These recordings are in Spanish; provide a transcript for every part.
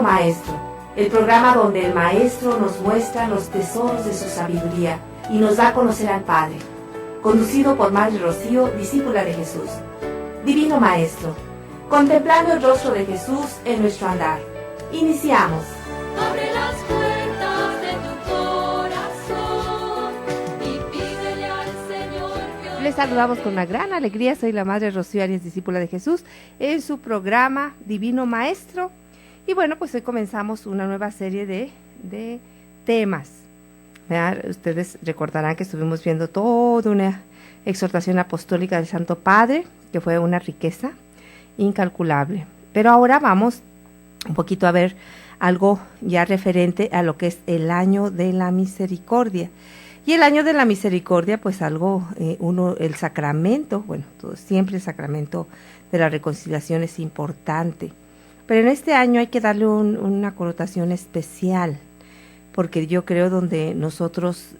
Maestro, el programa donde el Maestro nos muestra los tesoros de su sabiduría y nos da a conocer al Padre. Conducido por Madre Rocío, discípula de Jesús. Divino Maestro, contemplando el rostro de Jesús en nuestro andar. Iniciamos. Abre las puertas de tu corazón y pídele al Señor que Les saludamos con una gran alegría. Soy la Madre Rocío Arias, discípula de Jesús, en su programa Divino Maestro. Y bueno, pues hoy comenzamos una nueva serie de temas. ¿Verdad? Ustedes recordarán que estuvimos viendo toda una exhortación apostólica del Santo Padre, que fue una riqueza incalculable. Pero ahora vamos un poquito a ver algo ya referente a lo que es el año de la misericordia. Y el año de la misericordia, pues el sacramento, bueno, siempre el sacramento de la reconciliación es importante. Pero en este año hay que darle una connotación especial, porque yo creo donde nosotros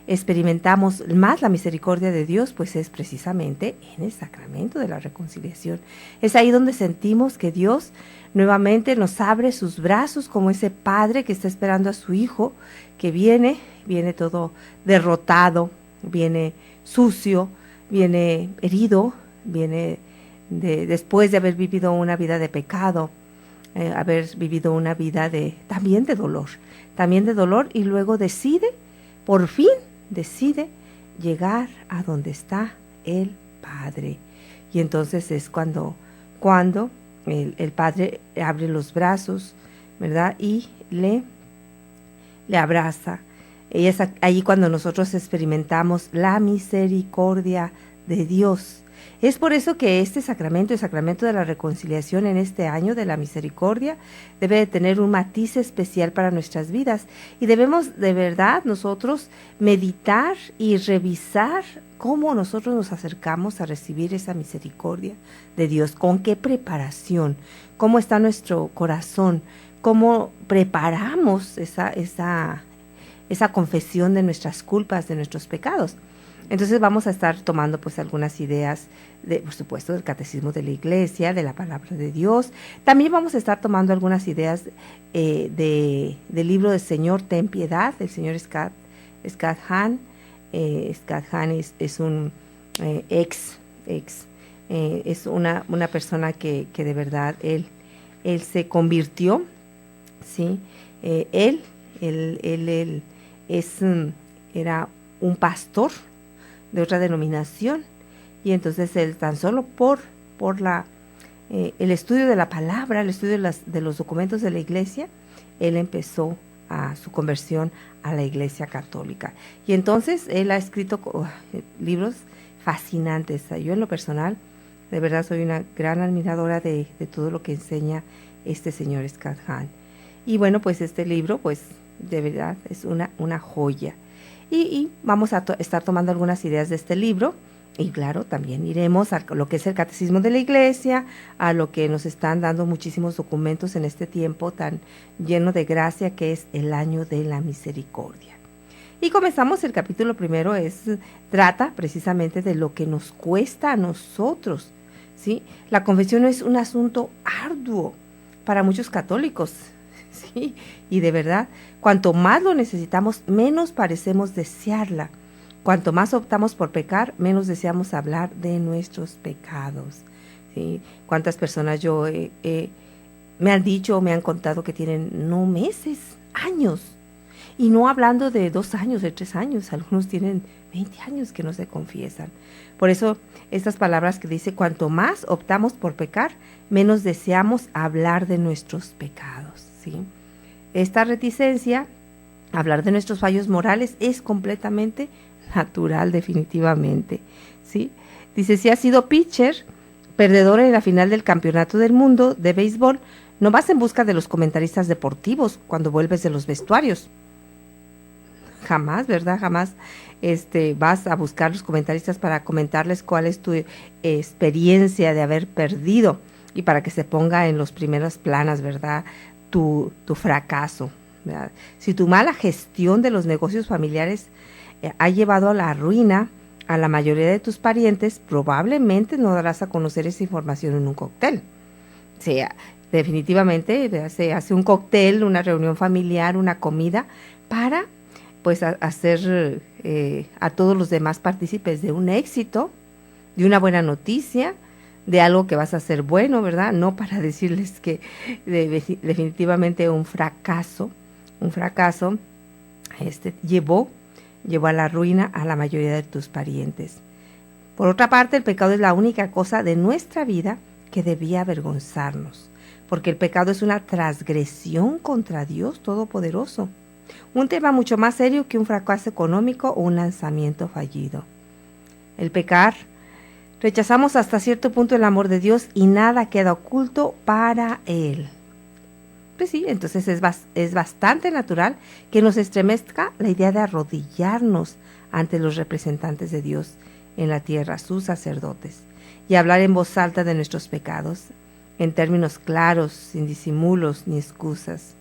experimentamos más la misericordia de Dios, pues es precisamente en el sacramento de la reconciliación. Es ahí donde sentimos que Dios nuevamente nos abre sus brazos como ese padre que está esperando a su hijo, que viene todo derrotado, viene sucio, viene herido, viene después de haber vivido una vida de pecado, haber vivido una vida también de dolor, y luego por fin decide llegar a donde está el Padre. Y entonces es cuando el Padre abre los brazos, ¿verdad? Y le abraza. Y es ahí cuando nosotros experimentamos la misericordia de Dios. Es por eso que este sacramento, el sacramento de la reconciliación en este año de la misericordia, debe de tener un matiz especial para nuestras vidas. Y debemos de verdad nosotros meditar y revisar cómo nosotros nos acercamos a recibir esa misericordia de Dios, con qué preparación, cómo está nuestro corazón, cómo preparamos esa confesión de nuestras culpas, de nuestros pecados. Entonces vamos a estar tomando pues algunas ideas, por supuesto, del Catecismo de la Iglesia, de la Palabra de Dios. También vamos a estar tomando algunas ideas del libro del Señor, Ten Piedad, del señor Scott Hahn. Scott Hahn es un es una persona que de verdad él se convirtió, ¿sí? Él era un pastor de otra denominación, y entonces él tan solo por el estudio de la palabra, el estudio de los documentos de la Iglesia, él empezó a su conversión a la Iglesia Católica. Y entonces él ha escrito libros fascinantes. Yo en lo personal, de verdad soy una gran admiradora de todo lo que enseña este señor Scott Hahn. Y bueno, pues este libro, pues de verdad es una joya. Y vamos a estar tomando algunas ideas de este libro, y claro, también iremos a lo que es el Catecismo de la Iglesia, a lo que nos están dando muchísimos documentos en este tiempo tan lleno de gracia que es el año de la misericordia. Y comenzamos el capítulo primero, trata precisamente de lo que nos cuesta a nosotros, ¿sí? La confesión es un asunto arduo para muchos católicos, ¿sí? Y de verdad, cuanto más lo necesitamos, menos parecemos desearla. Cuanto más optamos por pecar, menos deseamos hablar de nuestros pecados, ¿sí? ¿Cuántas personas me han dicho o me han contado que tienen no meses, años? Y no hablando de 2 años, de 3 años, algunos tienen 20 años que no se confiesan. Por eso estas palabras que dice, cuanto más optamos por pecar, menos deseamos hablar de nuestros pecados, ¿sí? Esta reticencia a hablar de nuestros fallos morales es completamente natural, definitivamente, ¿sí? Dice, si has sido pitcher, perdedor en la final del campeonato del mundo de béisbol, no vas en busca de los comentaristas deportivos cuando vuelves de los vestuarios. Jamás, ¿verdad? Jamás vas a buscar los comentaristas para comentarles cuál es tu experiencia de haber perdido y para que se ponga en los primeros planos, ¿verdad? Tu fracaso, ¿verdad? Si tu mala gestión de los negocios familiares ha llevado a la ruina a la mayoría de tus parientes, probablemente no darás a conocer esa información en un cóctel. O sea, definitivamente se hace un cóctel, una reunión familiar, una comida, para pues hacer a todos los demás partícipes de un éxito, de una buena noticia, de algo que vas a hacer bueno, ¿verdad? No para decirles que definitivamente un fracaso llevó a la ruina a la mayoría de tus parientes. Por otra parte, el pecado es la única cosa de nuestra vida que debía avergonzarnos, porque el pecado es una transgresión contra Dios Todopoderoso, un tema mucho más serio que un fracaso económico o un lanzamiento fallido. El pecar, rechazamos hasta cierto punto el amor de Dios y nada queda oculto para Él. Pues sí, entonces es bastante natural que nos estremezca la idea de arrodillarnos ante los representantes de Dios en la tierra, sus sacerdotes, y hablar en voz alta de nuestros pecados, en términos claros, sin disimulos ni excusas.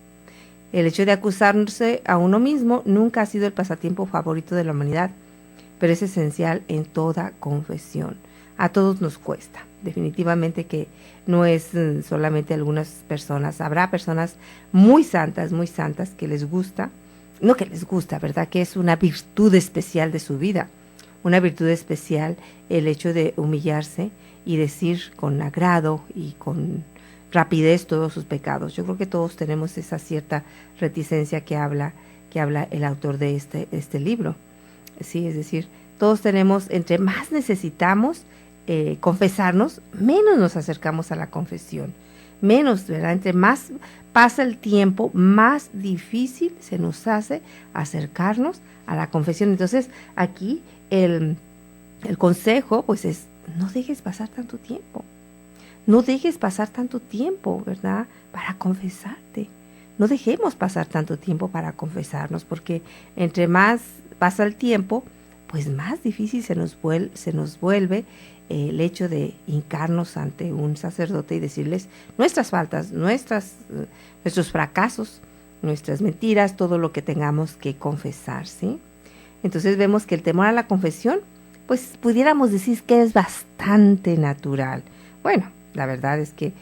El hecho de acusarse a uno mismo nunca ha sido el pasatiempo favorito de la humanidad, pero es esencial en toda confesión. A todos nos cuesta, definitivamente que no es solamente algunas personas. Habrá personas muy santas que les gusta, no que les gusta, ¿verdad? Que es una virtud especial de su vida, una virtud especial el hecho de humillarse y decir con agrado y con rapidez todos sus pecados. Yo creo que todos tenemos esa cierta reticencia que habla el autor de este libro. Sí, es decir, todos tenemos, entre más necesitamos confesarnos, menos nos acercamos a la confesión. Menos, ¿verdad? Entre más pasa el tiempo, más difícil se nos hace acercarnos a la confesión. Entonces, aquí el consejo, pues, es no dejes pasar tanto tiempo. No dejes pasar tanto tiempo, ¿verdad? Para confesarte. No dejemos pasar tanto tiempo para confesarnos, porque entre más pasa el tiempo, pues más difícil se nos vuelve el hecho de hincarnos ante un sacerdote y decirles nuestras faltas, nuestros fracasos, nuestras mentiras, todo lo que tengamos que confesar, ¿sí? Entonces vemos que el temor a la confesión, pues pudiéramos decir que es bastante natural. Bueno, la verdad es que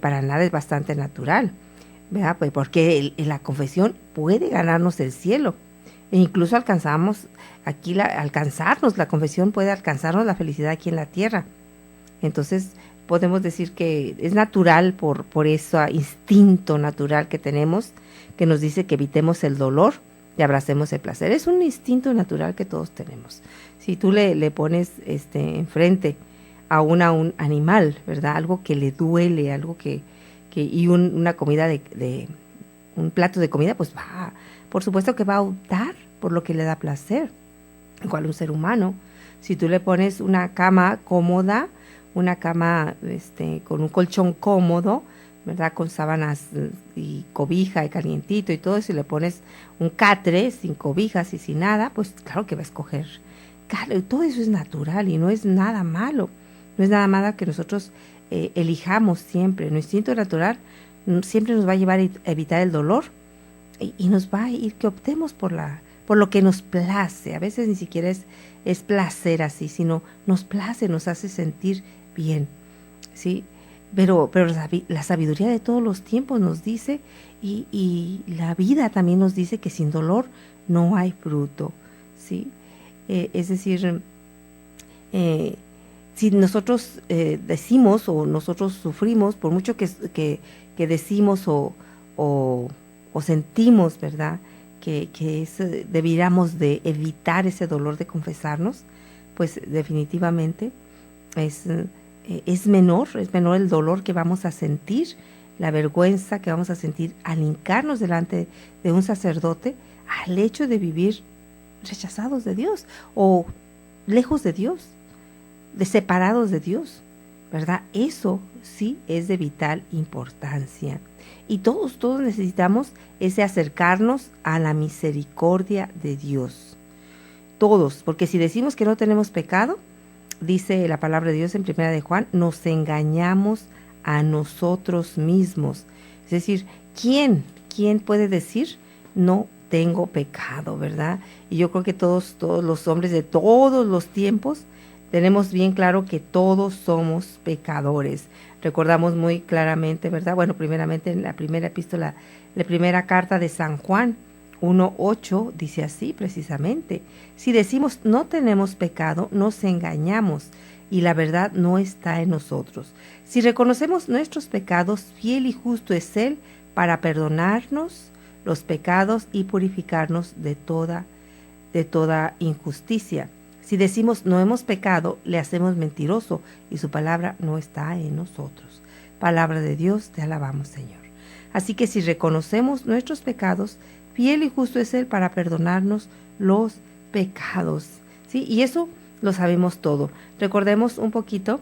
para nada es bastante natural, ¿verdad? Pues porque la confesión puede ganarnos el cielo. E incluso alcanzarnos, la confesión puede alcanzarnos la felicidad aquí en la tierra. Entonces podemos decir que es natural por ese instinto natural que tenemos, que nos dice que evitemos el dolor y abracemos el placer. Es un instinto natural que todos tenemos. Si tú le pones enfrente a un animal, ¿verdad? Algo que le duele, algo y una comida un plato de comida, pues por supuesto que va a optar por lo que le da placer, igual un ser humano. Si tú le pones una cama cómoda, una cama con un colchón cómodo, ¿verdad? Con sábanas y cobija y calientito y todo, si le pones un catre sin cobijas y sin nada, pues claro que va a escoger. Claro, todo eso es natural y no es nada malo. No es nada malo que nosotros elijamos siempre. Nuestro instinto natural siempre nos va a llevar a evitar el dolor y nos va a ir que optemos por lo que nos place. A veces ni siquiera es placer así, sino nos place, nos hace sentir bien, ¿sí? Pero la sabiduría de todos los tiempos nos dice, y la vida también nos dice que sin dolor no hay fruto, ¿sí? Es decir, si nosotros decimos o nosotros sufrimos, por mucho que decimos o sentimos, ¿verdad?, que debiéramos de evitar ese dolor de confesarnos, pues definitivamente es menor el dolor que vamos a sentir, la vergüenza que vamos a sentir al hincarnos delante de un sacerdote, al hecho de vivir rechazados de Dios o lejos de Dios, separados de Dios, ¿verdad? Eso sí es de vital importancia. Y todos necesitamos ese acercarnos a la misericordia de Dios. Todos, porque si decimos que no tenemos pecado, dice la palabra de Dios en 1 de Juan, nos engañamos a nosotros mismos. Es decir, ¿quién puede decir no tengo pecado, verdad? Y yo creo que todos los hombres de todos los tiempos tenemos bien claro que todos somos pecadores. recordamos muy claramente, ¿verdad? Bueno, primeramente en la primera epístola, la primera carta de San Juan 1:8 dice así precisamente: si decimos no tenemos pecado, nos engañamos y la verdad no está en nosotros. Si reconocemos nuestros pecados, fiel y justo es Él para perdonarnos los pecados y purificarnos de toda injusticia. Si decimos no hemos pecado, le hacemos mentiroso y su palabra no está en nosotros. Palabra de Dios, te alabamos, Señor. Así que si reconocemos nuestros pecados, fiel y justo es Él para perdonarnos los pecados. ¿Sí? Y eso lo sabemos todo. Recordemos un poquito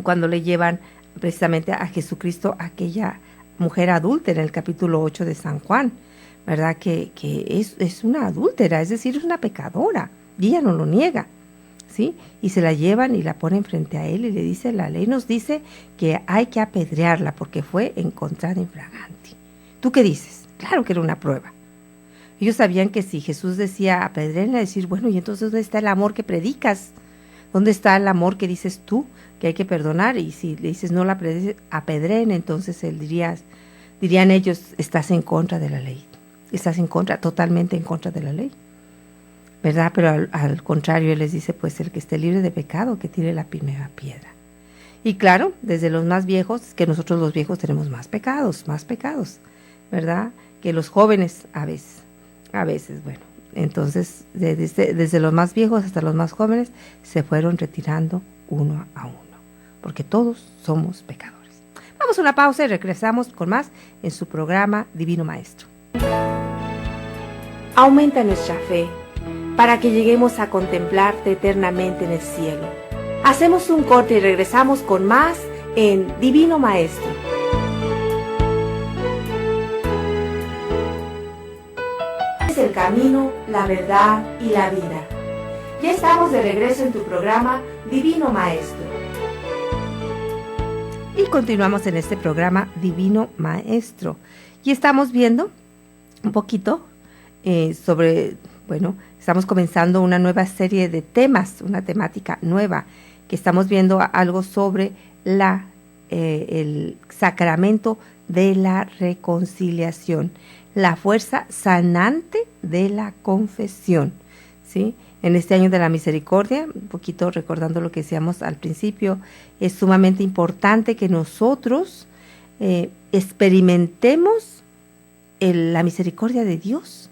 cuando le llevan precisamente a Jesucristo a aquella mujer adúltera en el capítulo 8 de San Juan, ¿verdad? Que es una adúltera, es decir, es una pecadora, y ella no lo niega, ¿sí? Y se la llevan y la ponen frente a él y le dice, la ley nos dice que hay que apedrearla porque fue encontrada infraganti. ¿Tú qué dices? Claro que era una prueba. Ellos sabían que si Jesús decía apedréenla, decir, bueno, ¿y entonces dónde está el amor que predicas? ¿Dónde está el amor que dices tú que hay que perdonar? Y si le dices no la apedreen, entonces dirían ellos, estás en contra de la ley. Estás totalmente en contra de la ley, ¿verdad? Pero al contrario, Él les dice, pues el que esté libre de pecado, que tire la primera piedra. Y claro, desde los más viejos, que nosotros los viejos tenemos más pecados, ¿verdad? Que los jóvenes a veces, bueno. Entonces, desde los más viejos hasta los más jóvenes, se fueron retirando uno a uno, porque todos somos pecadores. Vamos a una pausa y regresamos con más en su programa Divino Maestro. Aumenta nuestra fe para que lleguemos a contemplarte eternamente en el cielo. Hacemos un corte y regresamos con más en Divino Maestro. Es el camino, la verdad y la vida. Ya estamos de regreso en tu programa Divino Maestro. Y continuamos en este programa Divino Maestro. Y estamos viendo un poquito estamos comenzando una nueva serie de temas, una temática nueva, que estamos viendo algo sobre el sacramento de la reconciliación, la fuerza sanante de la confesión, ¿sí? En este año de la misericordia, un poquito recordando lo que decíamos al principio, es sumamente importante que nosotros experimentemos la misericordia de Dios.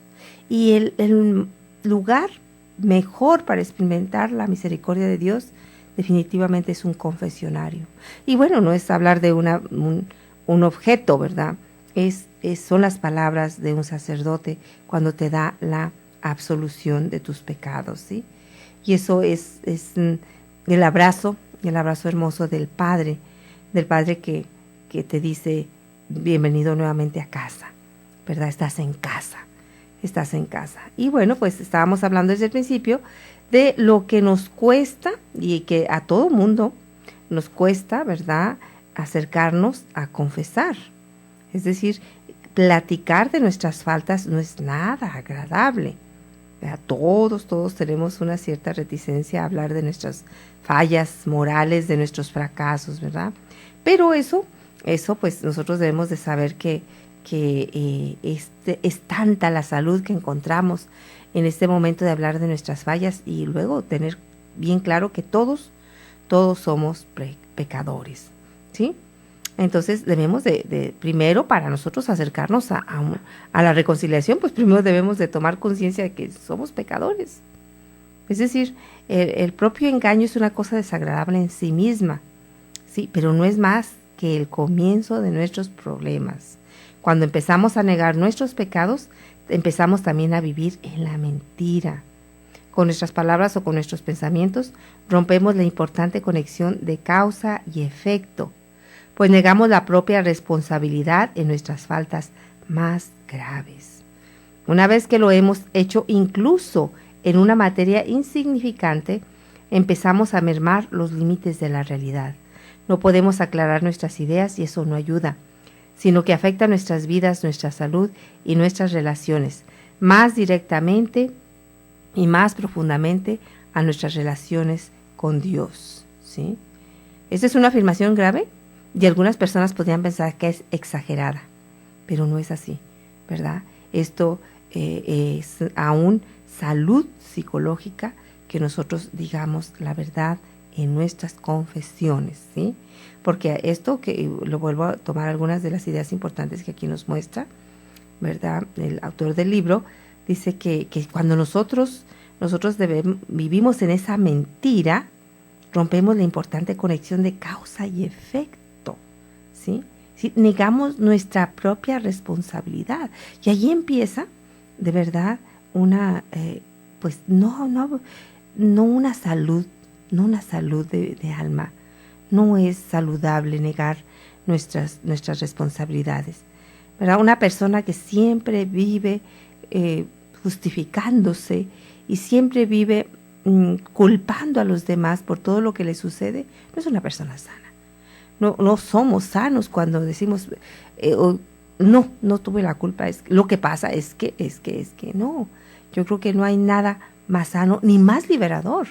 Y el lugar mejor para experimentar la misericordia de Dios definitivamente es un confesionario. Y bueno, no es hablar de un objeto, ¿verdad? Son las palabras de un sacerdote cuando te da la absolución de tus pecados, ¿sí? Y eso es el abrazo hermoso del Padre que te dice, bienvenido nuevamente a casa, ¿verdad? Estás en casa. Y bueno, pues estábamos hablando desde el principio de lo que nos cuesta y que a todo mundo nos cuesta, ¿verdad?, acercarnos a confesar. Es decir, platicar de nuestras faltas no es nada agradable, ¿verdad? Todos tenemos una cierta reticencia a hablar de nuestras fallas morales, de nuestros fracasos, ¿verdad? Pero eso pues nosotros debemos de saber que es tanta la salud que encontramos en este momento de hablar de nuestras fallas y luego tener bien claro que todos somos pecadores, ¿sí? Entonces debemos de primero, para nosotros acercarnos a la reconciliación, pues primero debemos de tomar conciencia de que somos pecadores. Es decir, el propio engaño es una cosa desagradable en sí misma, ¿sí? Pero no es más que el comienzo de nuestros problemas. Cuando empezamos a negar nuestros pecados, empezamos también a vivir en la mentira. Con nuestras palabras o con nuestros pensamientos, rompemos la importante conexión de causa y efecto, pues negamos la propia responsabilidad en nuestras faltas más graves. Una vez que lo hemos hecho incluso en una materia insignificante, empezamos a mermar los límites de la realidad. No podemos aclarar nuestras ideas y eso no ayuda, sino que afecta nuestras vidas, nuestra salud y nuestras relaciones, más directamente y más profundamente a nuestras relaciones con Dios, ¿sí? ¿Esta es una afirmación grave? Y algunas personas podrían pensar que es exagerada, pero no es así, ¿verdad? Esto es aún salud psicológica, que nosotros digamos la verdad en nuestras confesiones, ¿sí? Porque esto, que lo vuelvo a tomar algunas de las ideas importantes que aquí nos muestra, ¿verdad? El autor del libro dice que cuando nosotros vivimos en esa mentira, rompemos la importante conexión de causa y efecto, ¿sí? ¿Sí? Negamos nuestra propia responsabilidad. Y allí empieza, de verdad, una, pues no una salud, no una salud de alma. No es saludable negar nuestras responsabilidades, ¿verdad? Una persona que siempre vive justificándose y siempre vive culpando a los demás por todo lo que le sucede, no es una persona sana. No somos sanos cuando decimos, no tuve la culpa, lo que pasa es que no. Yo creo que no hay nada más sano ni más liberador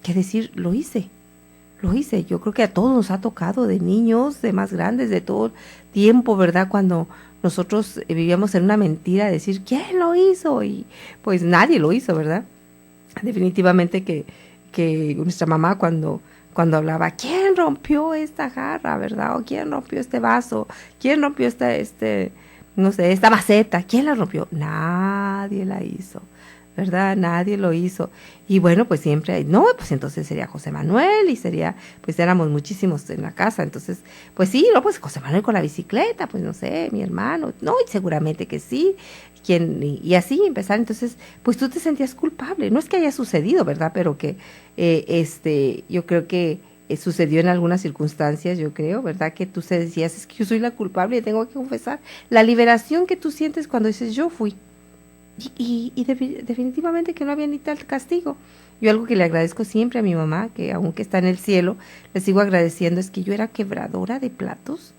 que decir, lo hice. Yo creo que a todos nos ha tocado, de niños, de más grandes, de todo tiempo, ¿verdad? Cuando nosotros vivíamos en una mentira, decir, ¿quién lo hizo? Y pues nadie lo hizo, ¿verdad? Definitivamente que nuestra mamá cuando hablaba, ¿quién rompió esta jarra, verdad? O ¿quién rompió este vaso? ¿Quién rompió no sé, esta maceta? ¿Quién la rompió? Nadie la hizo, ¿verdad? Nadie lo hizo. Y bueno, pues siempre, no, pues entonces sería José Manuel y sería, pues éramos muchísimos en la casa, entonces, pues sí, no, pues José Manuel con la bicicleta, pues no sé, mi hermano, no, y seguramente que sí, y así empezar. Entonces, pues tú te sentías culpable, no es que haya sucedido, ¿verdad? Pero que, yo creo que sucedió en algunas circunstancias, yo creo, ¿verdad? Que tú te decías, es que yo soy la culpable y tengo que confesar. La liberación que tú sientes cuando dices, yo fui. Y definitivamente que no había ni tal castigo. Yo algo que le agradezco siempre a mi mamá, que aunque está en el cielo, le sigo agradeciendo, es que yo era quebradora de platos,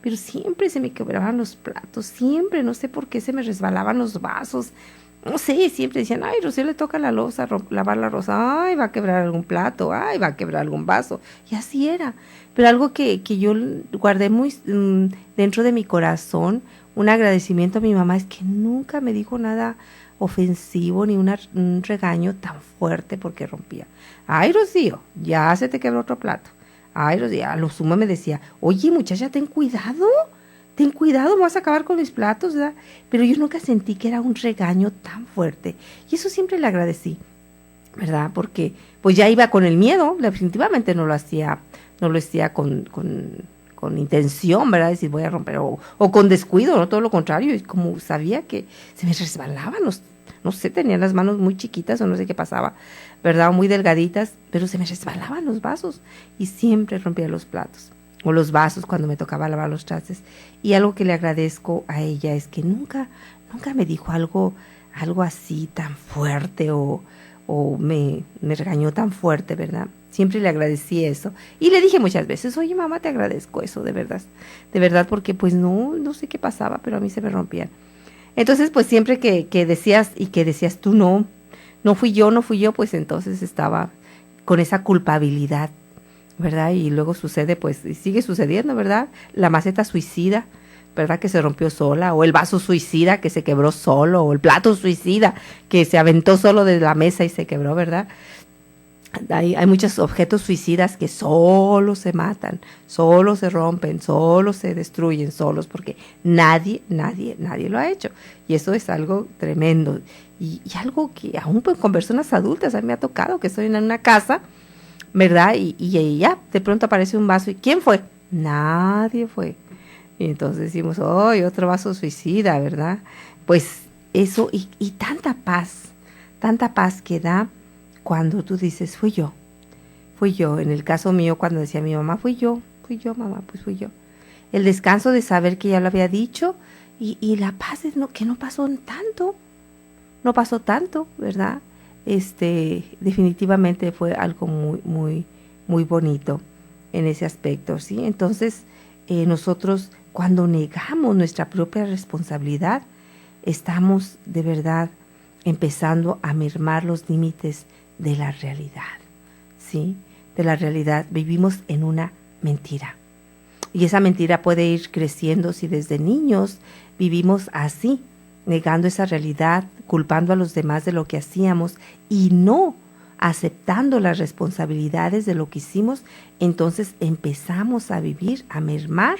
pero siempre se me quebraban los platos, siempre, no sé por qué se me resbalaban los vasos, no sé, siempre decían, ay, Rocío le toca la loza, lavar la rosa, ay, va a quebrar algún plato, ay, va a quebrar algún vaso, y así era. Pero algo que yo guardé muy dentro de mi corazón, un agradecimiento a mi mamá, es que nunca me dijo nada ofensivo ni un regaño tan fuerte porque rompía. Ay, Rocío, ya se te quebró otro plato. Ay, Rocío, a lo sumo me decía, oye, muchacha, ten cuidado, vas a acabar con mis platos, ¿verdad? Pero yo nunca sentí que era un regaño tan fuerte. Y eso siempre le agradecí, ¿verdad? Porque pues ya iba con el miedo, definitivamente no lo hacía con intención, ¿verdad? Decir, voy a romper, o con descuido, no, todo lo contrario. Y como sabía que se me resbalaban no sé, tenía las manos muy chiquitas o no sé qué pasaba, ¿verdad? O muy delgaditas, pero se me resbalaban los vasos y siempre rompía los platos o los vasos cuando me tocaba lavar los trastes. Y algo que le agradezco a ella es que nunca me dijo algo así tan fuerte o me regañó tan fuerte, ¿verdad? Siempre le agradecí eso. Y le dije muchas veces, oye, mamá, te agradezco eso, de verdad, porque pues no sé qué pasaba, pero a mí se me rompían. Entonces, pues siempre que decías tú, no fui yo, pues entonces estaba con esa culpabilidad, ¿verdad? Y luego sucede, pues, y sigue sucediendo, ¿verdad? La maceta suicida, ¿verdad? Que se rompió sola, o el vaso suicida que se quebró solo, o el plato suicida que se aventó solo de la mesa y se quebró, ¿verdad? Hay muchos objetos suicidas que solo se matan, solo se rompen, solo se destruyen solos, porque nadie lo ha hecho. Y eso es algo tremendo. Y algo que aún pues, con personas adultas, a mí me ha tocado que estoy en una casa, ¿verdad? Y ya, de pronto aparece un vaso. ¿Y quién fue? Nadie fue. Y entonces decimos, ¡ay, otro vaso suicida!, ¿verdad? Pues eso, y tanta paz que da cuando tú dices, fui yo. En el caso mío, cuando decía mi mamá, fui yo, mamá, pues fui yo. El descanso de saber que ya lo había dicho y la paz es que no pasó tanto, ¿verdad? Definitivamente fue algo muy, muy, muy bonito en ese aspecto, ¿sí? Entonces, nosotros cuando negamos nuestra propia responsabilidad, estamos de verdad empezando a mermar los límites de la realidad, ¿sí? De la realidad. Vivimos en una mentira. Y esa mentira puede ir creciendo si desde niños vivimos así, negando esa realidad, culpando a los demás de lo que hacíamos y no aceptando las responsabilidades de lo que hicimos. Entonces empezamos a vivir, a mermar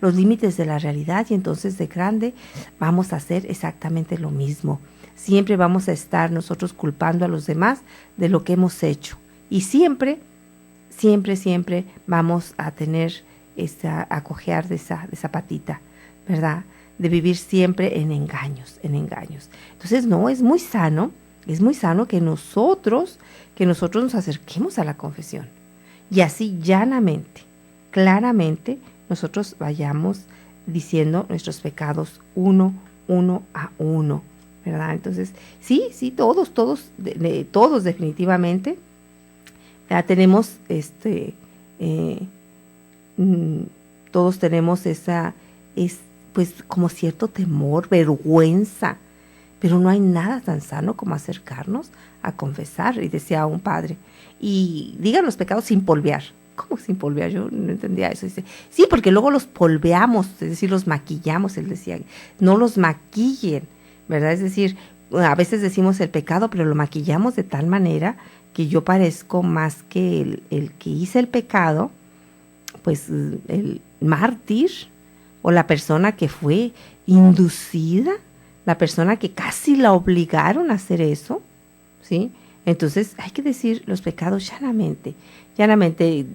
los límites de la realidad, y entonces de grande vamos a hacer exactamente lo mismo. Siempre vamos a estar nosotros culpando a los demás de lo que hemos hecho, y siempre vamos a tener a cojear de esa patita, ¿verdad? De vivir siempre en engaños. Entonces no, es muy sano que nosotros nos acerquemos a la confesión, y así llanamente, claramente, nosotros vayamos diciendo nuestros pecados uno a uno, ¿verdad? Entonces, sí, todos definitivamente ya tenemos todos tenemos pues como cierto temor, vergüenza, pero no hay nada tan sano como acercarnos a confesar. Y decía un padre, y digan los pecados sin polvear. ¿Cómo sin polvear? Yo no entendía eso. Dice, sí, porque luego los polveamos, es decir, los maquillamos. Él decía, no los maquillen, ¿verdad? Es decir, a veces decimos el pecado, pero lo maquillamos de tal manera que yo parezco más que el que hice el pecado, pues el mártir, o la persona que fue inducida, la persona que casi la obligaron a hacer eso, ¿sí? Entonces hay que decir los pecados llanamente.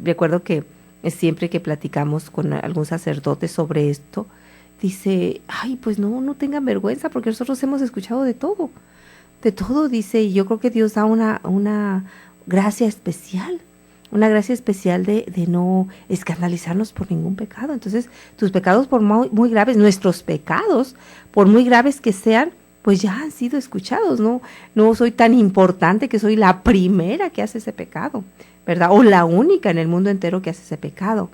Recuerdo que siempre que platicamos con algún sacerdote sobre esto, dice, ay, pues no tengan vergüenza, porque nosotros hemos escuchado de todo, dice, y yo creo que Dios da una gracia especial, de no escandalizarnos por ningún pecado. Entonces, tus pecados, por muy graves, nuestros pecados, por muy graves que sean, pues ya han sido escuchados, ¿no? No soy tan importante que soy la primera que hace ese pecado, ¿verdad? O la única en el mundo entero que hace ese pecado,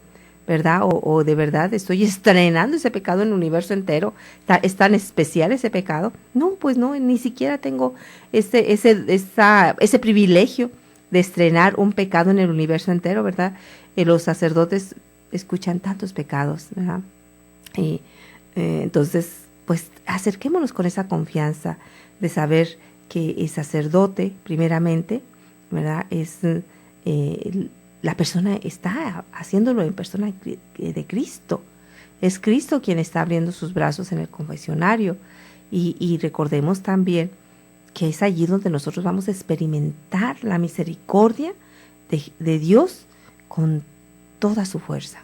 ¿verdad? O de verdad estoy estrenando ese pecado en el universo entero. ¿Es tan especial ese pecado? No, pues no, ni siquiera tengo ese privilegio de estrenar un pecado en el universo entero, ¿verdad? Los sacerdotes escuchan tantos pecados, ¿verdad? Y entonces, pues acerquémonos con esa confianza de saber que el sacerdote, primeramente, ¿verdad? Es la persona, está haciéndolo en persona de Cristo. Es Cristo quien está abriendo sus brazos en el confesionario. Y recordemos también que es allí donde nosotros vamos a experimentar la misericordia de Dios con toda su fuerza.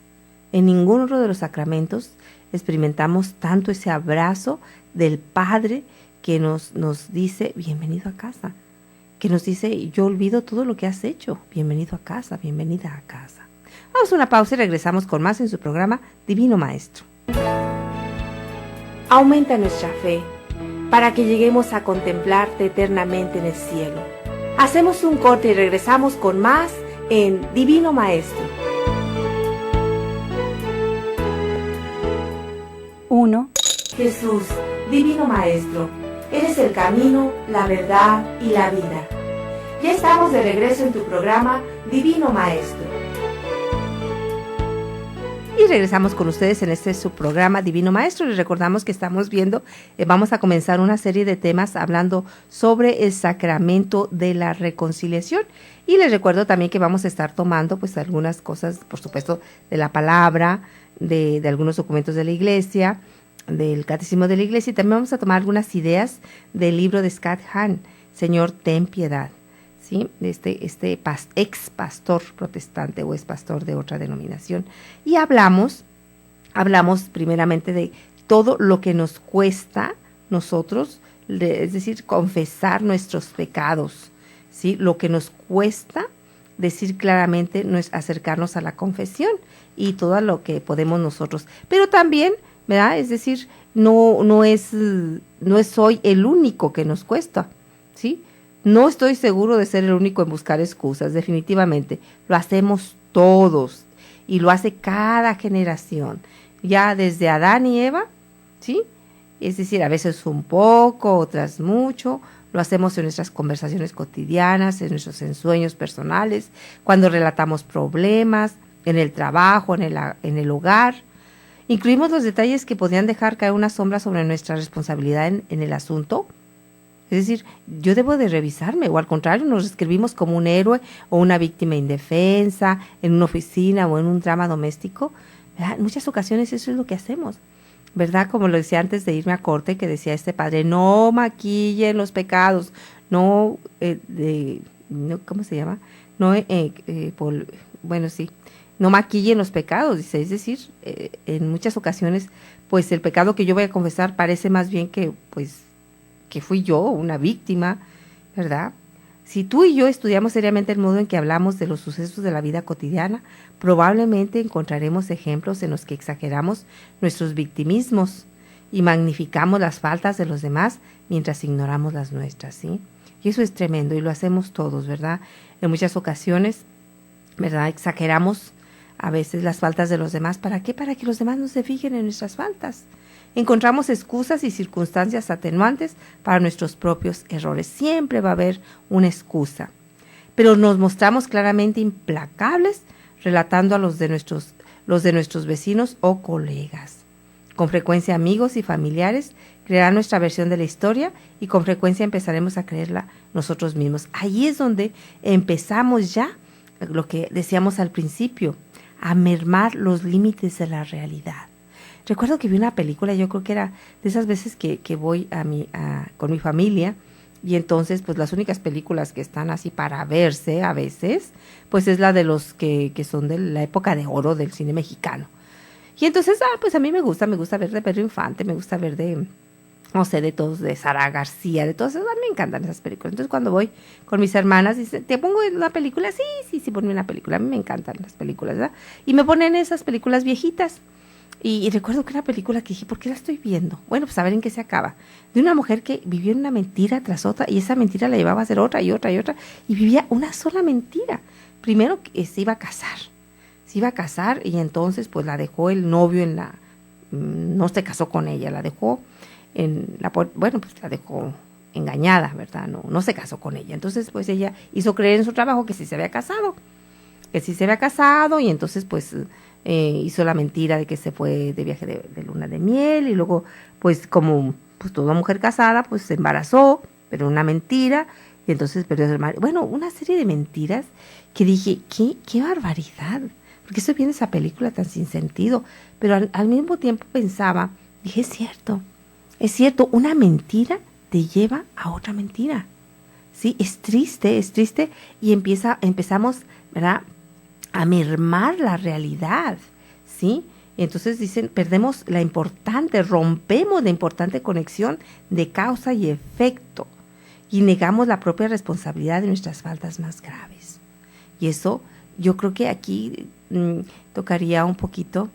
En ningún otro de los sacramentos experimentamos tanto ese abrazo del Padre que nos dice, bienvenido a casa, que nos dice, yo olvido todo lo que has hecho, bienvenido a casa, bienvenida a casa. Vamos a una pausa y regresamos con más en su programa Divino Maestro. Aumenta nuestra fe para que lleguemos a contemplarte eternamente en el cielo. Hacemos un corte y regresamos con más en Divino Maestro. 1. Jesús, Divino Maestro, eres el camino, la verdad y la vida. Ya estamos de regreso en tu programa Divino Maestro. Y regresamos con ustedes en su programa Divino Maestro. Les recordamos que estamos viendo, vamos a comenzar una serie de temas hablando sobre el sacramento de la reconciliación. Y les recuerdo también que vamos a estar tomando pues algunas cosas, por supuesto, de la palabra, de algunos documentos de la Iglesia, del Catecismo de la Iglesia, y también vamos a tomar algunas ideas del libro de Scott Hahn, Señor, ten piedad. ¿Sí? Ex pastor protestante o ex pastor de otra denominación. Y hablamos primeramente de todo lo que nos cuesta nosotros, es decir, confesar nuestros pecados, ¿sí? Lo que nos cuesta decir claramente no es acercarnos a la confesión y todo lo que podemos nosotros. Pero también, ¿verdad? Es decir, no es hoy el único que nos cuesta, ¿sí? No estoy seguro de ser el único en buscar excusas, definitivamente. Lo hacemos todos y lo hace cada generación, ya desde Adán y Eva, ¿sí? Es decir, a veces un poco, otras mucho. Lo hacemos en nuestras conversaciones cotidianas, en nuestros ensueños personales, cuando relatamos problemas, en el trabajo, en el hogar. Incluimos los detalles que podrían dejar caer una sombra sobre nuestra responsabilidad en el asunto. Es decir, yo debo de revisarme, o al contrario, nos escribimos como un héroe o una víctima indefensa en una oficina o en un drama doméstico. ¿Verdad? En muchas ocasiones eso es lo que hacemos, ¿verdad? Como lo decía antes de irme a corte, que decía este padre, no maquillen los pecados, no, no ¿cómo se llama? No, bueno, sí, no maquillen los pecados, dice, es decir, en muchas ocasiones, pues el pecado que yo voy a confesar parece más bien que, pues, que fui yo una víctima, ¿verdad? Si tú y yo estudiamos seriamente el modo en que hablamos de los sucesos de la vida cotidiana, probablemente encontraremos ejemplos en los que exageramos nuestros victimismos y magnificamos las faltas de los demás mientras ignoramos las nuestras, ¿sí? Y eso es tremendo y lo hacemos todos, ¿verdad? En muchas ocasiones, ¿verdad? Exageramos a veces las faltas de los demás. ¿Para qué? Para que los demás no se fijen en nuestras faltas. Encontramos excusas y circunstancias atenuantes para nuestros propios errores. Siempre va a haber una excusa. Pero nos mostramos claramente implacables relatando a los de nuestros vecinos o colegas. Con frecuencia amigos y familiares crearán nuestra versión de la historia y con frecuencia empezaremos a creerla nosotros mismos. Ahí es donde empezamos ya, lo que decíamos al principio, a mermar los límites de la realidad. Recuerdo que vi una película, yo creo que era de esas veces que voy con mi familia, y entonces pues las únicas películas que están así para verse a veces, pues es la de los que son de la época de oro del cine mexicano. Y entonces, pues a mí me gusta ver de Pedro Infante, me gusta ver de, no sé, de todos, de Sara García, de todos, a mí me encantan esas películas. Entonces cuando voy con mis hermanas, dicen, ¿te pongo una película? Sí, ponme una película, a mí me encantan las películas, ¿verdad? Y me ponen esas películas viejitas. Y recuerdo que una película que dije, ¿por qué la estoy viendo? Bueno, pues a ver en qué se acaba. De una mujer que vivió en una mentira tras otra, y esa mentira la llevaba a hacer otra y otra y otra, y vivía una sola mentira. Primero que se iba a casar, y entonces pues la dejó el novio no se casó con ella, la dejó pues la dejó engañada, ¿verdad? No se casó con ella. Entonces pues ella hizo creer en su trabajo que sí se había casado, y entonces pues hizo la mentira de que se fue de viaje de luna de miel, y luego pues como pues toda mujer casada pues se embarazó, pero una mentira, y entonces perdió el marido. Bueno, una serie de mentiras que dije, qué barbaridad, porque eso viene esa película tan sin sentido, pero al mismo tiempo pensaba, dije, es cierto, una mentira te lleva a otra mentira, ¿sí? Es triste, y empezamos, ¿verdad?, a mermar la realidad, ¿sí? Entonces dicen, rompemos la importante conexión de causa y efecto, y negamos la propia responsabilidad de nuestras faltas más graves. Y eso, yo creo que aquí tocaría un poquito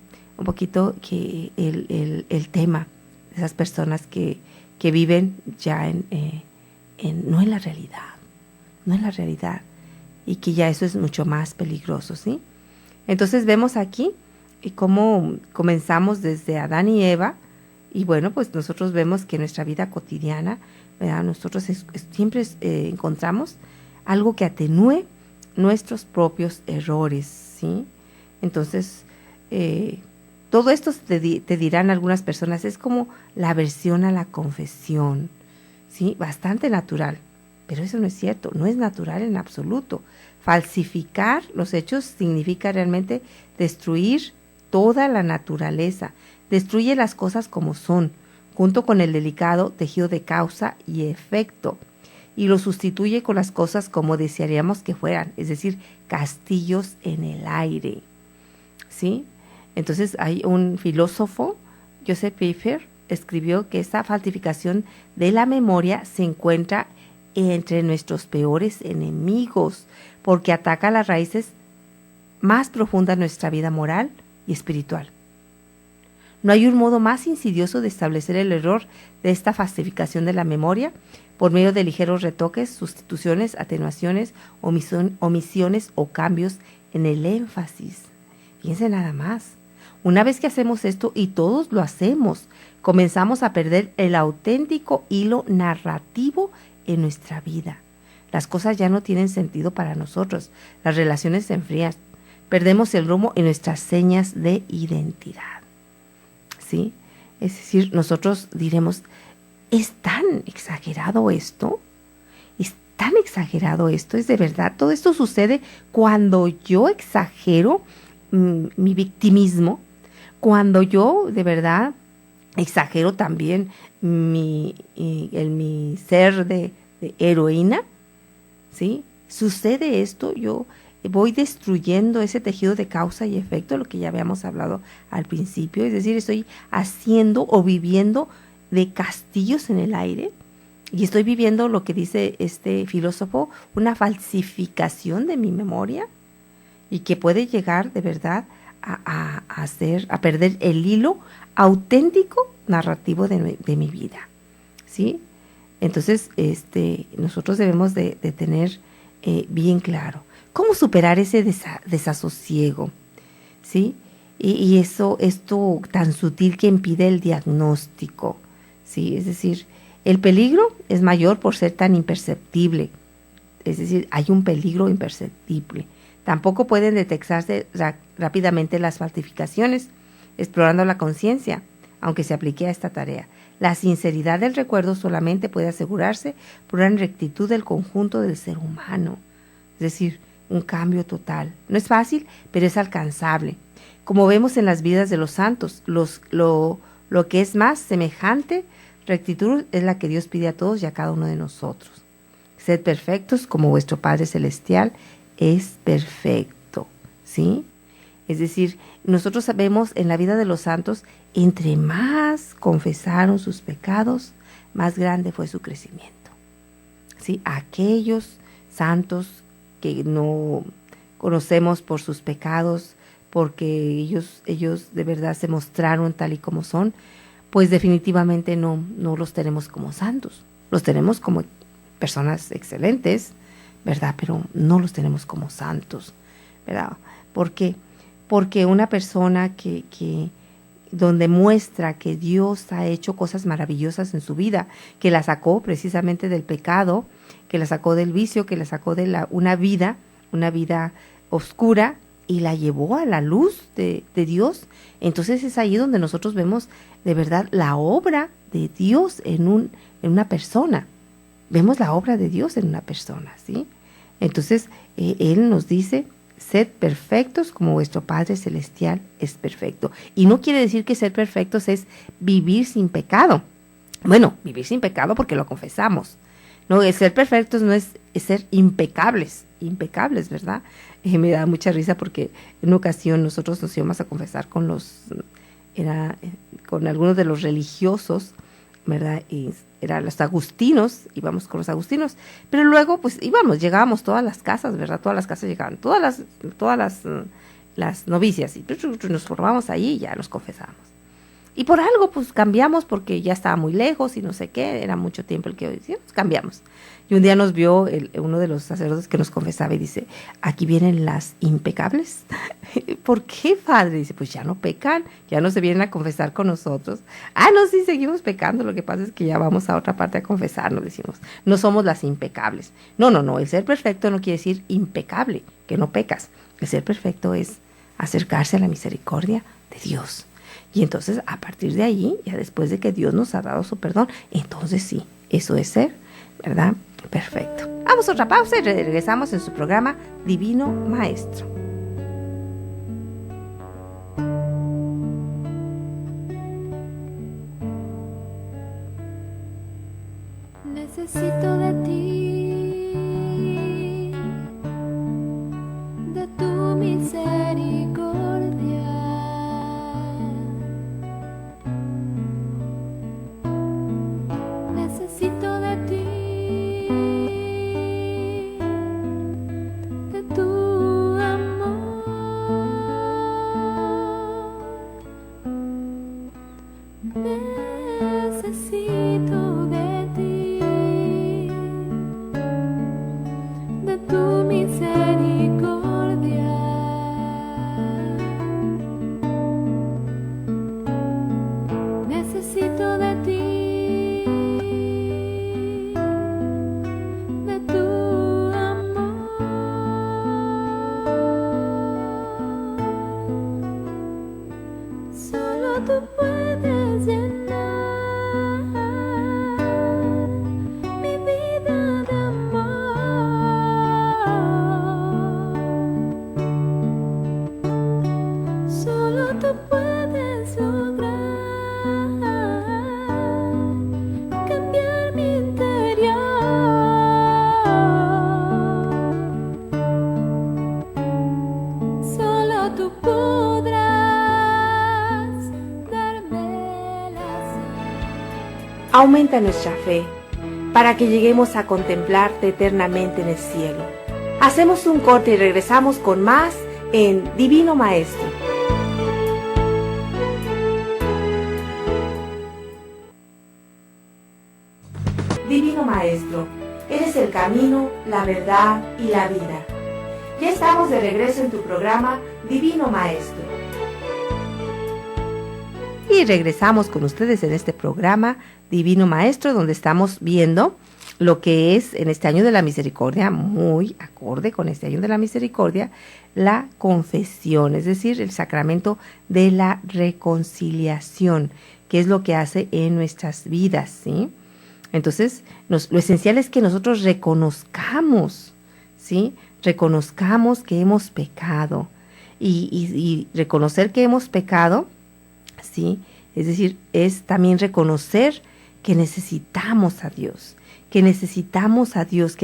que el tema de esas personas que viven ya no en la realidad, y que ya eso es mucho más peligroso, ¿sí? Entonces vemos aquí cómo comenzamos desde Adán y Eva, y bueno, pues nosotros vemos que en nuestra vida cotidiana, ¿verdad?, nosotros siempre encontramos algo que atenúe nuestros propios errores, ¿sí? Entonces, todo esto te dirán algunas personas, es como la aversión a la confesión, ¿sí? Bastante natural. Pero eso no es cierto, no es natural en absoluto. Falsificar los hechos significa realmente destruir toda la naturaleza, destruye las cosas como son, junto con el delicado tejido de causa y efecto, y lo sustituye con las cosas como desearíamos que fueran, es decir, castillos en el aire, ¿sí? Entonces hay un filósofo, Joseph Pfeffer, escribió que esta falsificación de la memoria se encuentra entre nuestros peores enemigos, porque ataca las raíces más profundas de nuestra vida moral y espiritual. No hay un modo más insidioso de establecer el error de esta falsificación de la memoria por medio de ligeros retoques, sustituciones, atenuaciones, omisiones o cambios en el énfasis. Fíjense nada más. Una vez que hacemos esto, y todos lo hacemos, comenzamos a perder el auténtico hilo narrativo en nuestra vida. Las cosas ya no tienen sentido para nosotros, las relaciones se enfrían, perdemos el rumbo en nuestras señas de identidad, ¿sí? Es decir, nosotros diremos, ¿es tan exagerado esto? ¿Es tan exagerado esto? ¿Es de verdad? Todo esto sucede cuando yo exagero mi victimismo, cuando yo de verdad exagero también mi ser de heroína, ¿sí? Sucede esto, yo voy destruyendo ese tejido de causa y efecto, lo que ya habíamos hablado al principio, es decir, estoy haciendo o viviendo de castillos en el aire y estoy viviendo lo que dice este filósofo, una falsificación de mi memoria y que puede llegar de verdad a perder el hilo auténtico narrativo de mi vida, ¿sí? Entonces, nosotros debemos de tener bien claro cómo superar ese desasosiego, ¿sí? Y esto tan sutil que impide el diagnóstico, ¿sí? Es decir, el peligro es mayor por ser tan imperceptible, es decir, hay un peligro imperceptible. Tampoco pueden detectarse rápidamente las falsificaciones, explorando la conciencia, aunque se aplique a esta tarea. La sinceridad del recuerdo solamente puede asegurarse por una rectitud del conjunto del ser humano, es decir, un cambio total. No es fácil, pero es alcanzable. Como vemos en las vidas de los santos, lo que es más semejante, rectitud es la que Dios pide a todos y a cada uno de nosotros. Sed perfectos como vuestro Padre Celestial es perfecto, ¿sí? Es decir, nosotros sabemos en la vida de los santos, entre más confesaron sus pecados, más grande fue su crecimiento, ¿sí? Aquellos santos que no conocemos por sus pecados, porque ellos de verdad se mostraron tal y como son, pues definitivamente no los tenemos como santos, los tenemos como personas excelentes, ¿verdad? Pero no los tenemos como santos, ¿verdad? ¿Por qué? Porque una persona que donde muestra que Dios ha hecho cosas maravillosas en su vida, que la sacó precisamente del pecado, que la sacó del vicio, que la sacó de una vida oscura y la llevó a la luz de Dios, entonces es ahí donde nosotros vemos de verdad la obra de Dios en una persona. Vemos la obra de Dios en una persona, ¿sí? Entonces, Él nos dice, sed perfectos como vuestro Padre Celestial es perfecto. Y no quiere decir que ser perfectos es vivir sin pecado. Bueno, vivir sin pecado porque lo confesamos. No, el ser perfectos no es ser impecables, ¿verdad? Me da mucha risa porque en una ocasión nosotros nos íbamos a confesar con algunos de los religiosos, ¿verdad? Y eran los agustinos, íbamos con los agustinos, pero luego pues llegábamos todas las casas, ¿verdad? Todas las casas llegaban, todas las novicias, y nos formamos ahí y ya nos confesamos. Y por algo pues cambiamos porque ya estaba muy lejos y no sé qué, era mucho tiempo el que decíamos, cambiamos. Y un día nos vio uno de los sacerdotes que nos confesaba y dice, aquí vienen las impecables. ¿Por qué, padre? Dice, pues ya no pecan, ya no se vienen a confesar con nosotros. Ah, no, sí, seguimos pecando, lo que pasa es que ya vamos a otra parte a confesarnos, decimos. No somos las impecables. No, el ser perfecto no quiere decir impecable, que no pecas. El ser perfecto es acercarse a la misericordia de Dios. Y entonces, a partir de allí, ya después de que Dios nos ha dado su perdón, entonces sí, eso es ser, ¿verdad? Perfecto. Vamos a otra pausa y regresamos en su programa Divino Maestro. Necesito de ti, de tu misericordia. Necesito de ti, de tu amor. Necesito de ti. aumenta nuestra fe, para que lleguemos a contemplarte eternamente en el cielo. Hacemos un corte y regresamos con más en Divino Maestro. Divino Maestro, eres el camino, la verdad y la vida. Ya estamos de regreso en tu programa Divino Maestro. Y regresamos con ustedes en este programa Divino Maestro, donde estamos viendo lo que es en este año de la misericordia, muy acorde con este año de la misericordia, la confesión, es decir, el sacramento de la reconciliación, que es lo que hace en nuestras vidas, ¿sí? Entonces, lo esencial es que nosotros reconozcamos, ¿sí? Reconozcamos que hemos pecado y reconocer que hemos pecado, ¿sí? Es decir, es también reconocer que necesitamos a Dios, que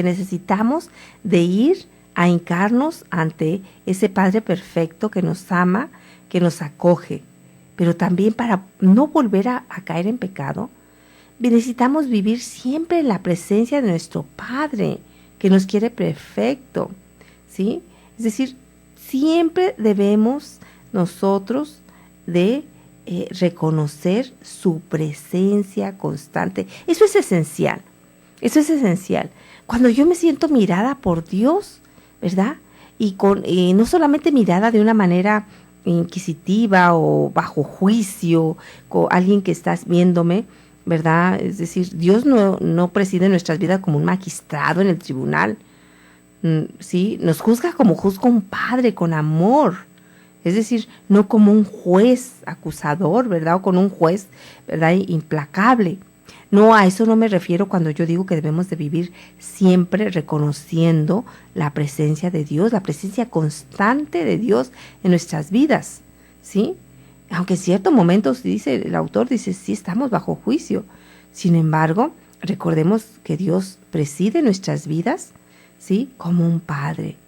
necesitamos de ir a hincarnos ante ese Padre perfecto que nos ama, que nos acoge, pero también para no volver a caer en pecado, necesitamos vivir siempre en la presencia de nuestro Padre, que nos quiere perfecto, ¿sí? Es decir, siempre debemos nosotros de reconocer su presencia constante. Eso es esencial, Cuando yo me siento mirada por Dios, ¿verdad? Y no solamente mirada de una manera inquisitiva o bajo juicio, con alguien que estás viéndome, ¿verdad? Es decir, Dios no preside nuestras vidas como un magistrado en el tribunal, ¿sí? Nos juzga como juzga un padre, con amor. Es decir, no como un juez acusador, ¿verdad? O con un juez, ¿verdad? Implacable. No, a eso no me refiero cuando yo digo que debemos de vivir siempre reconociendo la presencia de Dios, la presencia constante de Dios en nuestras vidas, ¿sí? Aunque en ciertos momentos, dice el autor, dice, sí estamos bajo juicio. Sin embargo, recordemos que Dios preside nuestras vidas, ¿sí? Como un padre.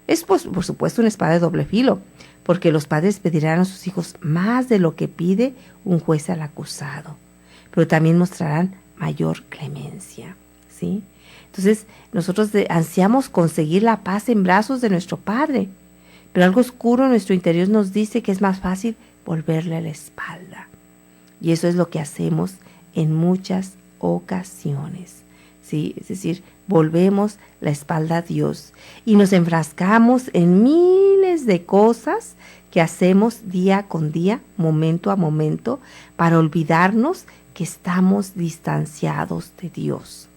Es, pues, por supuesto, una espada de doble filo, porque los padres pedirán a sus hijos más de lo que pide un juez al acusado, pero también mostrarán mayor clemencia, ¿sí? Entonces, nosotros ansiamos conseguir la paz en brazos de nuestro Padre, pero algo oscuro en nuestro interior nos dice que es más fácil volverle la espalda. Y eso es lo que hacemos en muchas ocasiones, ¿sí? Es decir, volvemos la espalda a Dios y nos enfrascamos en miles de cosas que hacemos día con día, momento a momento, para olvidarnos que estamos distanciados de Dios.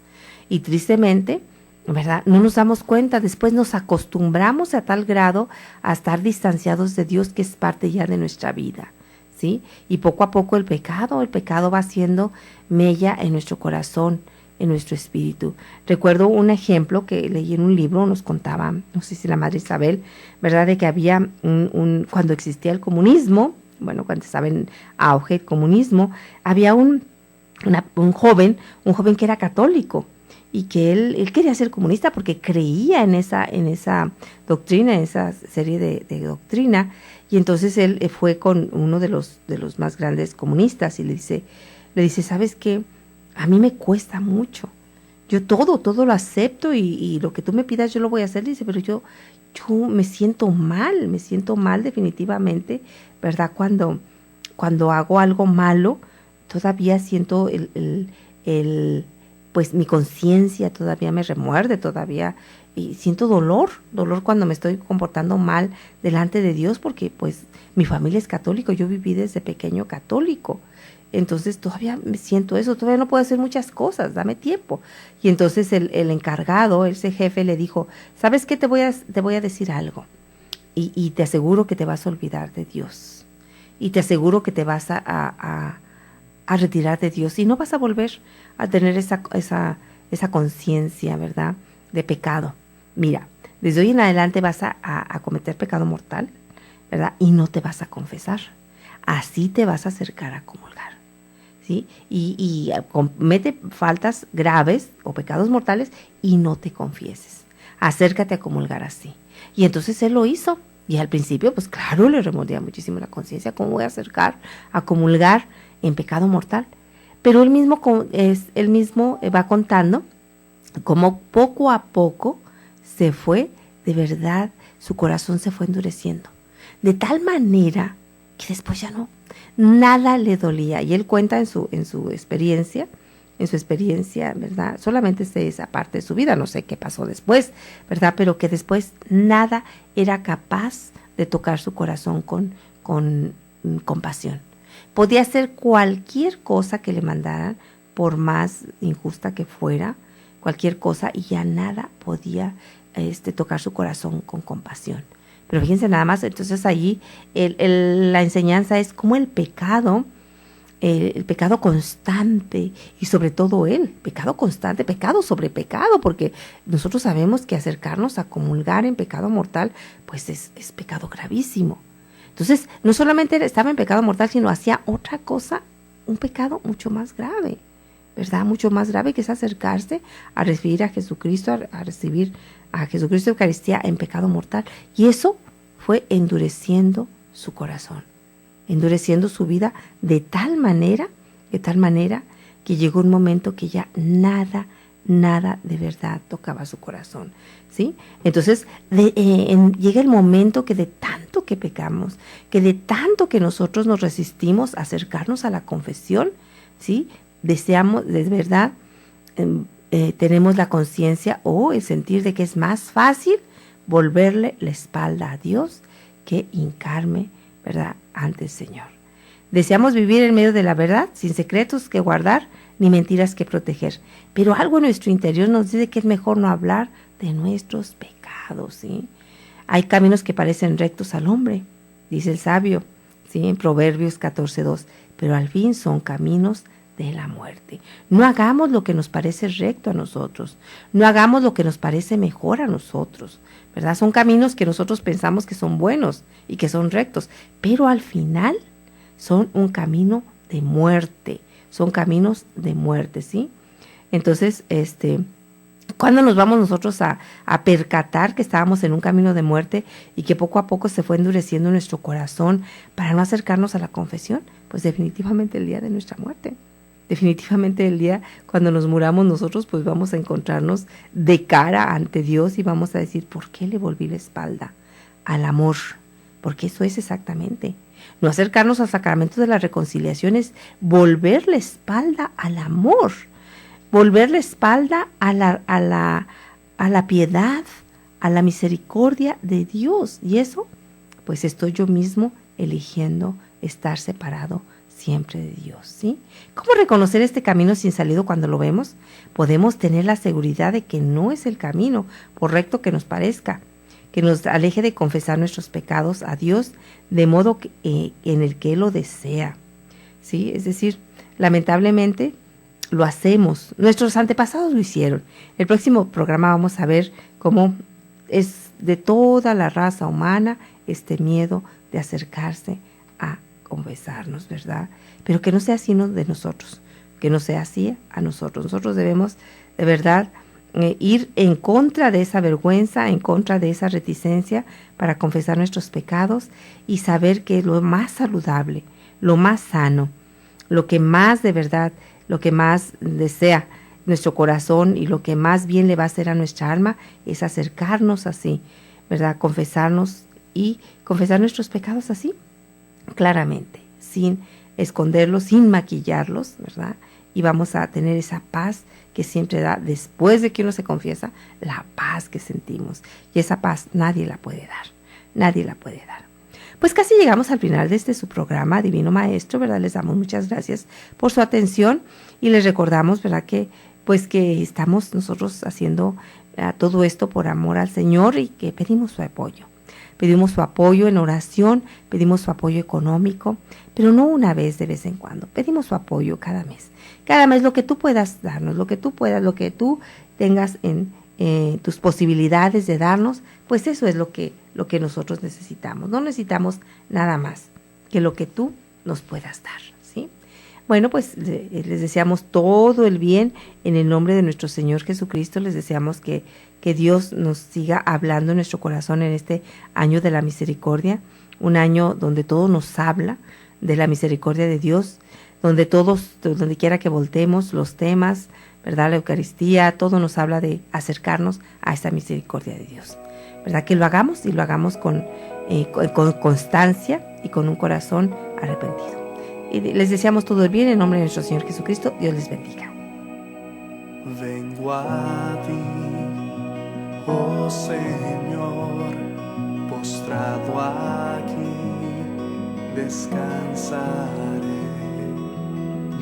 Y tristemente, ¿verdad? No nos damos cuenta, después nos acostumbramos a tal grado a estar distanciados de Dios que es parte ya de nuestra vida, ¿sí? Y poco a poco el pecado va haciendo mella en nuestro corazón, en nuestro espíritu. Recuerdo un ejemplo que leí en un libro, nos contaba, no sé si la Madre Isabel, ¿verdad? De que había cuando existía el comunismo, bueno, cuando estaba en auge el comunismo, había un joven que era católico y que él quería ser comunista porque creía en esa doctrina, en esa serie de doctrina, y entonces él fue con uno de los más grandes comunistas y le dice, ¿sabes qué? A mí me cuesta mucho. Yo todo lo acepto y lo que tú me pidas yo lo voy a hacer. Dice, pero yo me siento mal definitivamente, ¿verdad? Cuando hago algo malo, todavía siento pues mi conciencia todavía me remuerde, todavía y siento dolor cuando me estoy comportando mal delante de Dios, porque pues mi familia es católico, yo viví desde pequeño católico. Entonces todavía me siento eso, todavía no puedo hacer muchas cosas, dame tiempo. Y entonces el encargado, ese jefe le dijo, ¿sabes qué? Te voy a decir algo y te aseguro que te vas a olvidar de Dios y te aseguro que te vas a retirar de Dios y no vas a volver a tener esa conciencia, ¿verdad? De pecado. Mira, desde hoy en adelante vas a cometer pecado mortal, ¿verdad? Y no te vas a confesar. Así te vas a acercar a comulgar, ¿sí? Y comete faltas graves o pecados mortales y no te confieses. Acércate a comulgar así. Y entonces él lo hizo. Y al principio, pues claro, le remordía muchísimo la conciencia. ¿Cómo voy a acercar a comulgar en pecado mortal? Pero él mismo va contando cómo poco a poco se fue, de verdad, su corazón se fue endureciendo. De tal manera que después ya no, nada le dolía. Y él cuenta en su experiencia, ¿verdad? Solamente sé esa parte de su vida, no sé qué pasó después, ¿verdad? Pero que después nada era capaz de tocar su corazón con compasión. Podía hacer cualquier cosa que le mandaran, por más injusta que fuera, cualquier cosa, y ya nada podía tocar su corazón con compasión. Pero fíjense nada más, entonces allí la enseñanza es cómo el pecado constante, y sobre todo pecado constante, pecado sobre pecado, porque nosotros sabemos que acercarnos a comulgar en pecado mortal, pues es pecado gravísimo. Entonces, no solamente estaba en pecado mortal, sino hacía otra cosa, un pecado mucho más grave, ¿verdad? Mucho más grave, que es acercarse a recibir a Jesucristo, a recibir a Jesucristo Eucaristía en pecado mortal. Y eso fue endureciendo su corazón, endureciendo su vida de tal manera que llegó un momento que ya nada de verdad tocaba su corazón, ¿sí? Entonces llega el momento que de tanto que pecamos, que de tanto que nosotros nos resistimos a acercarnos a la confesión, ¿sí? Deseamos, de verdad, tenemos la conciencia o el sentir de que es más fácil volverle la espalda a Dios que hincarme, ¿verdad?, ante el Señor. Deseamos vivir en medio de la verdad, sin secretos que guardar, ni mentiras que proteger. Pero algo en nuestro interior nos dice que es mejor no hablar de nuestros pecados, ¿sí? Hay caminos que parecen rectos al hombre, dice el sabio, ¿sí?, en Proverbios 14:2, pero al fin son caminos de la muerte. No hagamos lo que nos parece recto a nosotros, no hagamos lo que nos parece mejor a nosotros, ¿verdad? Son caminos que nosotros pensamos que son buenos y que son rectos, pero al final son un camino de muerte, son caminos de muerte, ¿sí? Entonces, ¿cuándo nos vamos nosotros a percatar que estábamos en un camino de muerte y que poco a poco se fue endureciendo nuestro corazón para no acercarnos a la confesión? Pues definitivamente el día de nuestra muerte. Definitivamente el día cuando nos muramos nosotros, pues vamos a encontrarnos de cara ante Dios y vamos a decir, ¿por qué le volví la espalda al amor? Porque eso es exactamente. No acercarnos al sacramento de la reconciliación es volver la espalda al amor, volver la espalda a la piedad, a la misericordia de Dios. Y eso, pues estoy yo mismo eligiendo estar separado siempre de Dios, ¿sí? ¿Cómo reconocer este camino sin salida cuando lo vemos? Podemos tener la seguridad de que no es el camino, por recto que nos parezca, que nos aleje de confesar nuestros pecados a Dios de modo que, en el que Él lo desea, ¿sí? Es decir, lamentablemente lo hacemos, nuestros antepasados lo hicieron. El próximo programa vamos a ver cómo es de toda la raza humana este miedo de acercarse a confesarnos, ¿verdad? Pero que no sea así de nosotros, que no sea así a nosotros. Nosotros debemos, de verdad, ir en contra de esa vergüenza, en contra de esa reticencia para confesar nuestros pecados y saber que lo más saludable, lo más sano, lo que más de verdad, lo que más desea nuestro corazón y lo que más bien le va a hacer a nuestra alma es acercarnos así, ¿verdad? Confesarnos y confesar nuestros pecados así, claramente, sin esconderlos, sin maquillarlos, ¿verdad? Y vamos a tener esa paz que siempre da, después de que uno se confiesa, la paz que sentimos. Y esa paz nadie la puede dar, nadie la puede dar. Pues casi llegamos al final de su programa, Divino Maestro, ¿verdad? Les damos muchas gracias por su atención y les recordamos, ¿verdad? Que estamos nosotros haciendo todo esto por amor al Señor y que pedimos su apoyo. Pedimos su apoyo en oración, pedimos su apoyo económico, pero no una vez de vez en cuando. Pedimos su apoyo cada mes. Cada mes lo que tú puedas darnos, lo que tú puedas, lo que tú tengas en tus posibilidades de darnos, pues eso es lo que nosotros necesitamos. No necesitamos nada más que lo que tú nos puedas dar, ¿sí? Bueno, pues les deseamos todo el bien en el nombre de nuestro Señor Jesucristo. Les deseamos que Dios nos siga hablando en nuestro corazón en este año de la misericordia, un año donde todo nos habla de la misericordia de Dios, donde donde quiera que voltemos, los temas, ¿verdad? La Eucaristía, todo nos habla de acercarnos a esta misericordia de Dios, ¿verdad? Que lo hagamos y lo hagamos con constancia y con un corazón arrepentido. Y les deseamos todo el bien en nombre de nuestro Señor Jesucristo. Dios les bendiga. Vengo a ti, oh Señor, postrado aquí, descansaré.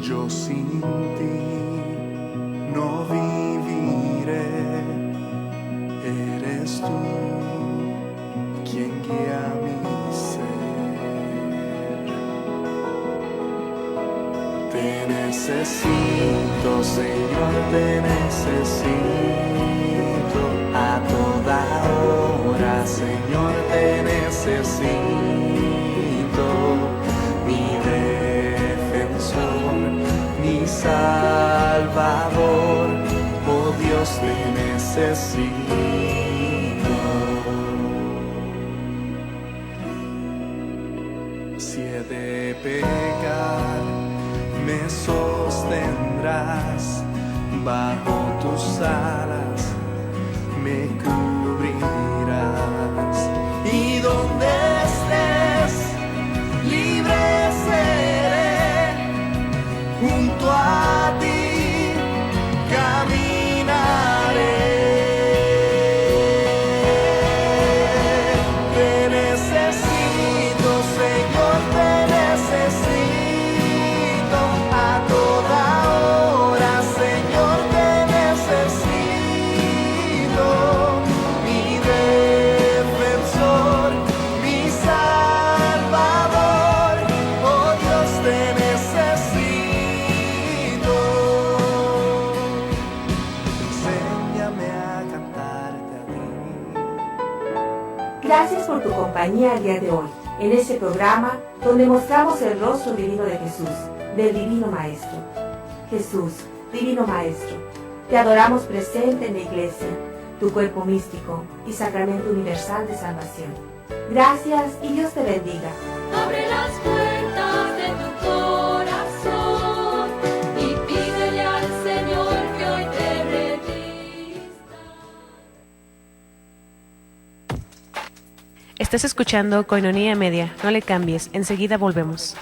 Yo sin ti no viviré, eres tú quien guía mi ser. Te necesito, Señor, te necesito a toda hora, Señor, te necesito, mi defensor, mi Salvador, oh Dios, te necesito. Si he de pecar, me sostendrás, bajo tus alas me cubrirás, y donde estés, libre seré, junto a ti caminaré. Te necesito, Señor, te necesito a toda hora, Señor, te necesito, mi defensor, mi Salvador, oh Dios, te necesito. Enséñame a cantarte a ti. Gracias por tu compañía el día de hoy, en este programa donde mostramos el rostro divino de Jesús, del Divino Maestro. Jesús, Divino Maestro, te adoramos presente en la Iglesia, tu cuerpo místico y sacramento universal de salvación. Gracias y Dios te bendiga. Abre las puertas de tu corazón y pídele al Señor que hoy te revista. Estás escuchando Koinonia Media. No le cambies, enseguida volvemos.